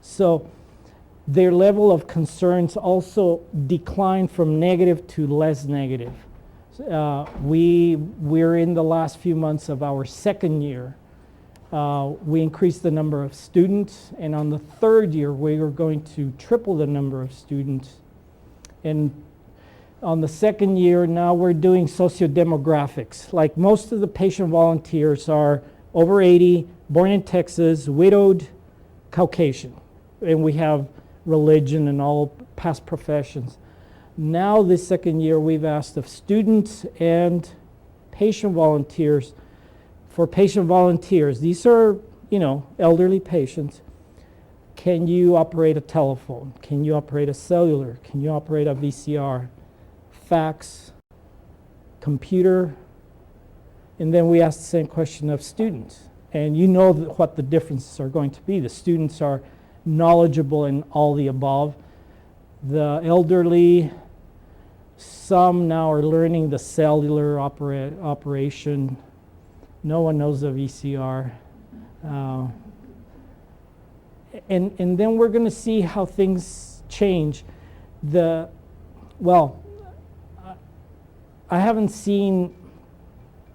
So their level of concerns also declined from negative to less negative. We're in the last few months of our second year. We increased the number of students, and on the third year, we are going to triple the number of students. And on the second year, now we're doing sociodemographics. Like most of the patient volunteers are over 80, born in Texas, widowed, Caucasian. And we have religion and all past professions. Now this second year, we've asked of students and patient volunteers. For patient volunteers, these are, elderly patients. Can you operate a telephone? Can you operate a cellular? Can you operate a VCR? Fax, computer? And then we ask the same question of students. And you know what the differences are going to be. The students are knowledgeable in all the above. The elderly, some now are learning the cellular operation. No one knows the VCR. And then we're going to see how things change. I haven't seen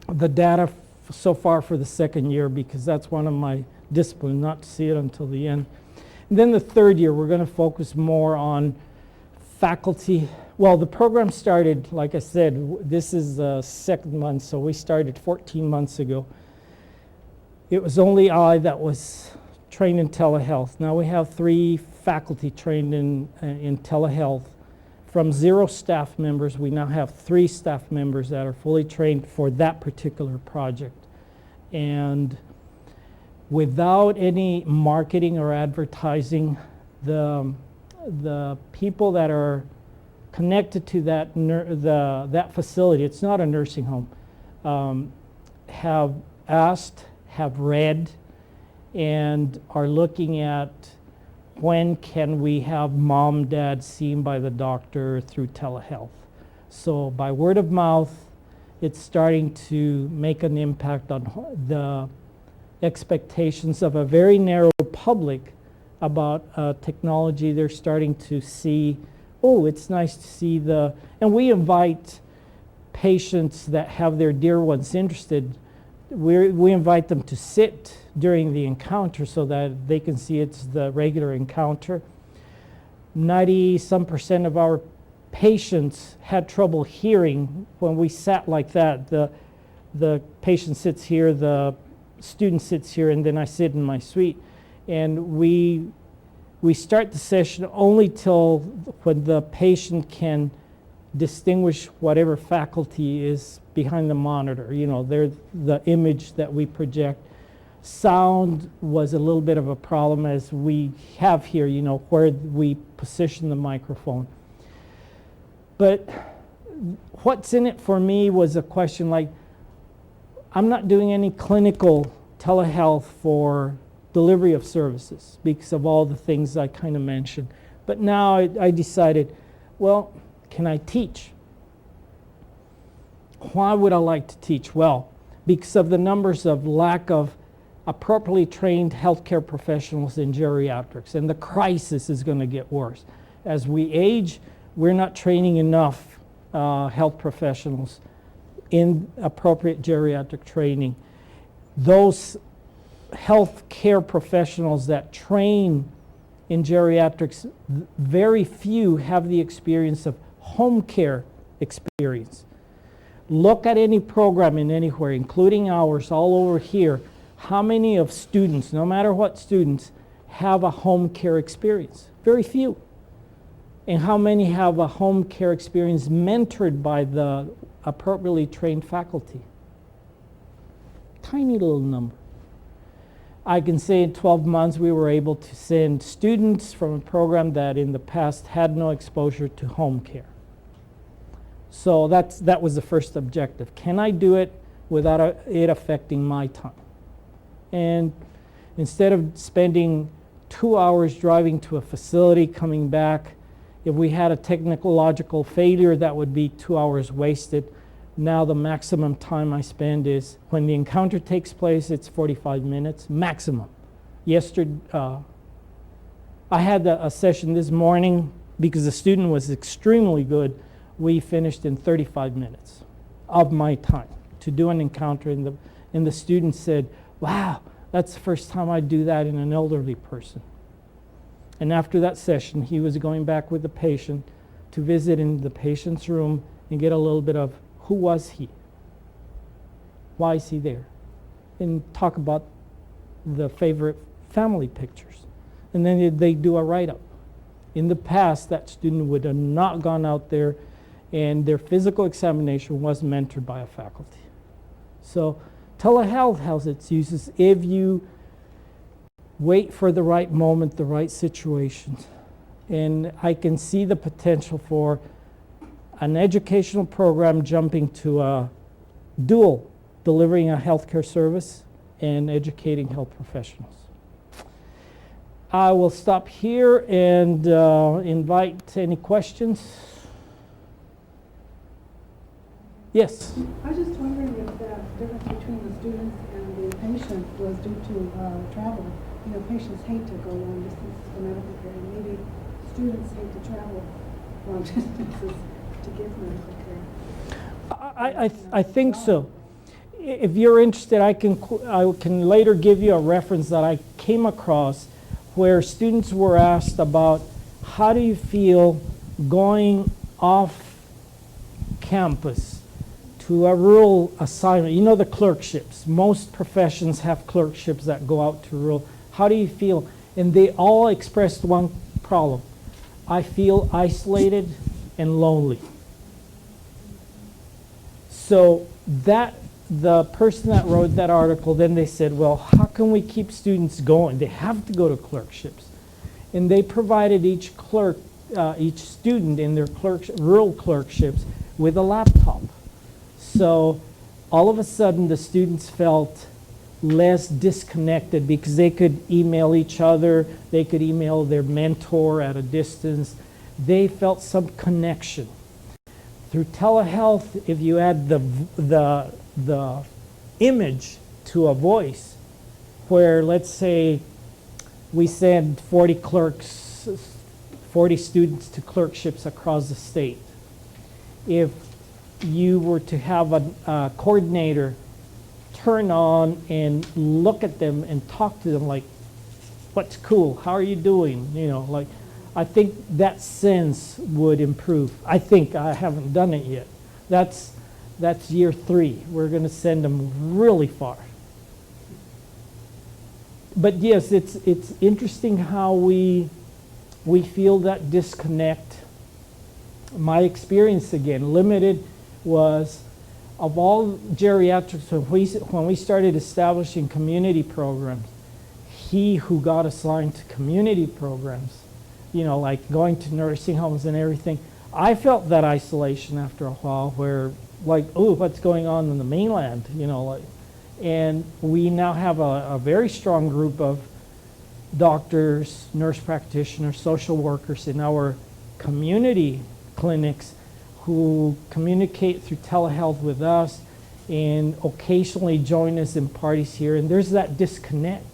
the data so far for the second year because that's one of my disciplines, not to see it until the end. And then the third year, we're going to focus more on faculty. Well, the program started, like I said, this is the second month, so we started 14 months ago. It was only I that was trained in telehealth. Now we have 3 faculty trained in telehealth. From 0 staff members, we now have 3 staff members that are fully trained for that particular project. And without any marketing or advertising, the people that are connected to that facility, it's not a nursing home, have asked, have read, and are looking at when can we have mom, dad seen by the doctor through telehealth. So by word of mouth, it's starting to make an impact on the expectations of a very narrow public about technology. They're starting to see, it's nice to see and we invite patients that have their dear ones interested. We invite them to sit during the encounter so that they can see it's the regular encounter. 90-some% of our patients had trouble hearing when we sat like that. The patient sits here, the student sits here, and then I sit in my suite. And we start the session only till when the patient can distinguish whatever faculty is behind the monitor. They're the image that we project. Sound was a little bit of a problem as we have here, where we position the microphone. But what's in it for me was a question like, I'm not doing any clinical telehealth for delivery of services because of all the things I kind of mentioned. But now I decided, well, can I teach? Why would I like to teach? Well, because of the numbers of lack of appropriately trained healthcare professionals in geriatrics, and the crisis is going to get worse. As we age, we're not training enough health professionals in appropriate geriatric training. Those healthcare professionals that train in geriatrics, very few have the experience of home care experience. Look at any program in anywhere, including ours, all over here. How many of students, no matter what students, have a home care experience? Very few. And how many have a home care experience mentored by the appropriately trained faculty? tiny little number. I can say in 12 months we were able to send students from a program that in the past had no exposure to home care. So that was the first objective. Can I do it without it affecting my time? And instead of spending 2 hours driving to a facility, coming back, if we had a technological failure, that would be 2 hours wasted. Now the maximum time I spend is, when the encounter takes place, it's 45 minutes, maximum. Yesterday, I had a session this morning because the student was extremely good. We finished in 35 minutes of my time to do an encounter, and the student said, wow, that's the first time I do that in an elderly person. And after that session, he was going back with the patient to visit in the patient's room and get a little bit of who was he? Why is he there? And talk about the favorite family pictures. And then they do a write-up. In the past, that student would have not gone out there, and their physical examination was mentored by a faculty. So telehealth has its uses if you wait for the right moment, the right situation. And I can see the potential for an educational program jumping to a dual, delivering a healthcare service and educating health professionals. I will stop here and invite any questions. Yes? I was just wondering if the difference between the students and the patient was due to travel. You know, patients hate to go long distances for medical care, and maybe students hate to travel long distances to give medical care. I think so. If you're interested, I can later give you a reference that I came across where students were asked about how do you feel going off campus to a rural assignment. You know the clerkships. Most professions have clerkships that go out to rural. How do you feel? And they all expressed one problem. I feel isolated and lonely. So the person that wrote that article, then they said, well, how can we keep students going? They have to go to clerkships. And they provided each student in their rural clerkships with a laptop. So all of a sudden the students felt less disconnected because they could email each other, they could email their mentor at a distance. They felt some connection. Through telehealth, if you add the image to a voice, where let's say we send 40 students to clerkships across the state. If you were to have a coordinator turn on and look at them and talk to them like, what's cool, how are you doing? You know, like, I think that sense would improve. I think, I haven't done it yet. That's year 3. We're going to send them really far. But yes, it's interesting how we feel that disconnect. My experience, again, limited, was of all geriatrics, when we started establishing community programs, he who got assigned to community programs, you know, like going to nursing homes and everything, I felt that isolation after a while where, like, oh, what's going on in the mainland, you know, like, and we now have a very strong group of doctors, nurse practitioners, social workers in our community clinics who communicate through telehealth with us and occasionally join us in parties here, and there's that disconnect.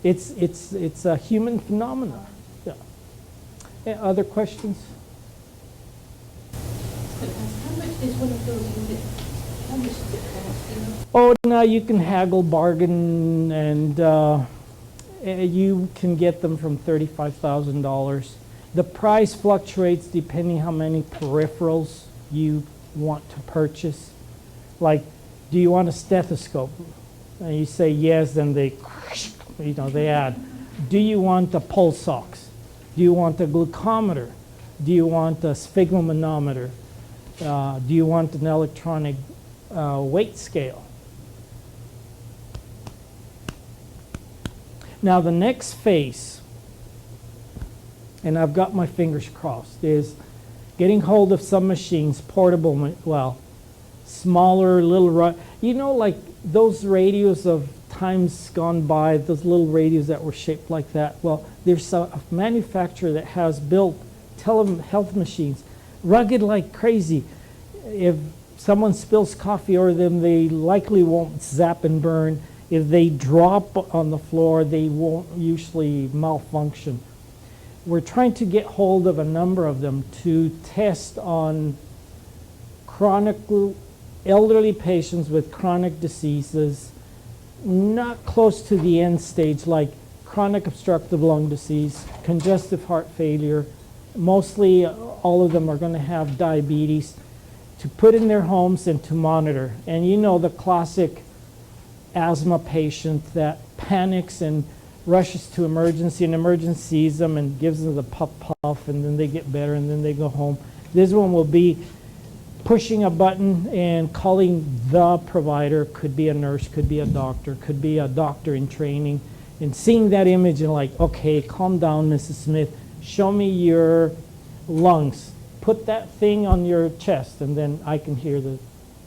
It's a human phenomenon. Yeah. Other questions? How much is one of those units? How much does it cost? You know? Oh, now you can haggle, bargain, and you can get them from $35,000. The price fluctuates depending how many peripherals you want to purchase. Like, do you want a stethoscope? And you say yes, then they add. Do you want a pulse ox? Do you want a glucometer? Do you want a sphygmomanometer? Do you want an electronic weight scale. Now the next phase, and I've got my fingers crossed, is getting hold of some machines, portable, well, smaller, little, you know, like those radios of times gone by, those little radios that were shaped like that. Well, there's a manufacturer that has built telehealth machines, rugged like crazy. If someone spills coffee over them, they likely won't zap and burn. If they drop on the floor, they won't usually malfunction. We're trying to get hold of a number of them to test on chronic elderly patients with chronic diseases, not close to the end stage, like chronic obstructive lung disease, congestive heart failure. Mostly all of them are going to have diabetes, to put in their homes and to monitor. And you know the classic asthma patient that panics and rushes to emergency, and emergency sees them and gives them the puff, and then they get better, and then they go home. This one will be pushing a button and calling the provider. Could be a nurse, could be a doctor in training, and seeing that image and like, okay, calm down, Mrs. Smith, show me your lungs. Put that thing on your chest, and then I can hear the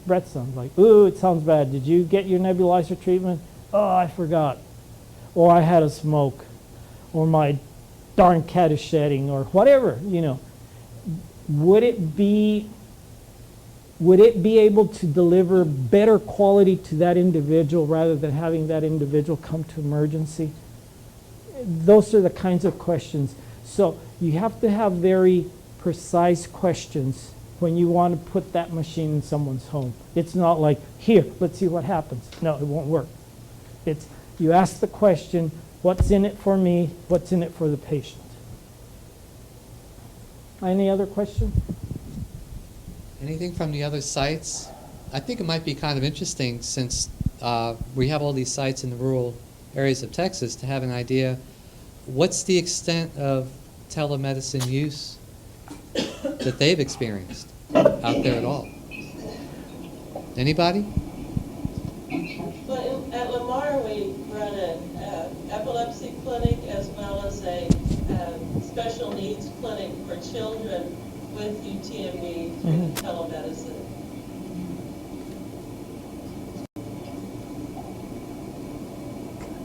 breath sound. Like, ooh, it sounds bad. Did you get your nebulizer treatment? Oh, I forgot. Or I had a smoke. Or my darn cat is shedding, or whatever, you know. Would it be able to deliver better quality to that individual rather than having that individual come to emergency? Those are the kinds of questions. So you have to have very precise questions when you want to put that machine in someone's home. It's not like, here, let's see what happens. No, it won't work. It's, you ask the question, what's in it for me? What's in it for the patient? Any other questions? Anything from the other sites? I think it might be kind of interesting, since we have all these sites in the rural areas of Texas, to have an idea, what's the extent of telemedicine use that they've experienced out there at all? Anybody? Well, at Lamar, we run an epilepsy clinic as well as a special needs clinic for children with UTMB through telemedicine.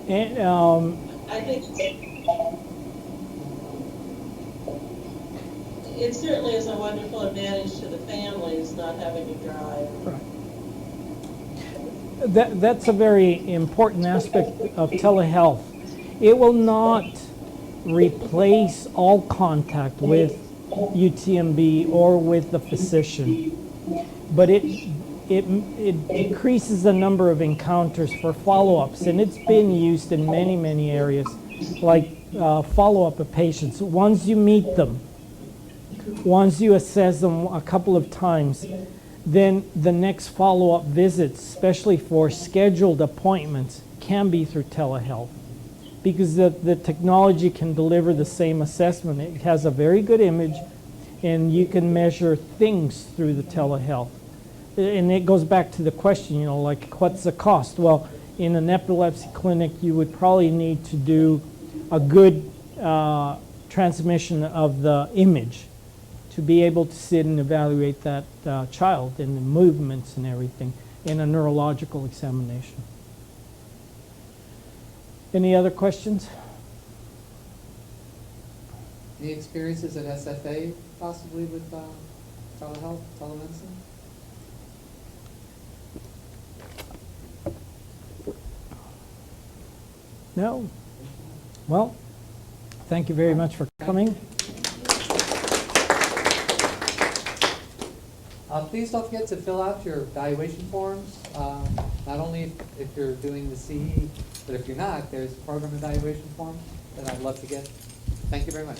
And I think it certainly is a wonderful advantage to the families not having to drive. right. That's a very important aspect of telehealth. It will not replace all contact with UTMB or with the physician, but it decreases the number of encounters for follow-ups, and it's been used in many, many areas, like follow-up of patients. Once you meet them, once you assess them a couple of times, then the next follow-up visits, especially for scheduled appointments, can be through telehealth, because the technology can deliver the same assessment. It has a very good image, and you can measure things through the telehealth. And it goes back to the question, you know, like, what's the cost? Well, in an epilepsy clinic, you would probably need to do a good transmission of the image to be able to sit and evaluate that child and the movements and everything in a neurological examination. Any other questions? Any experiences at SFA possibly with telehealth, telemedicine? No? Well, thank you very much for coming. Please don't forget to fill out your evaluation forms, not only if you're doing the CE, but if you're not, there's program evaluation forms that I'd love to get. Thank you very much.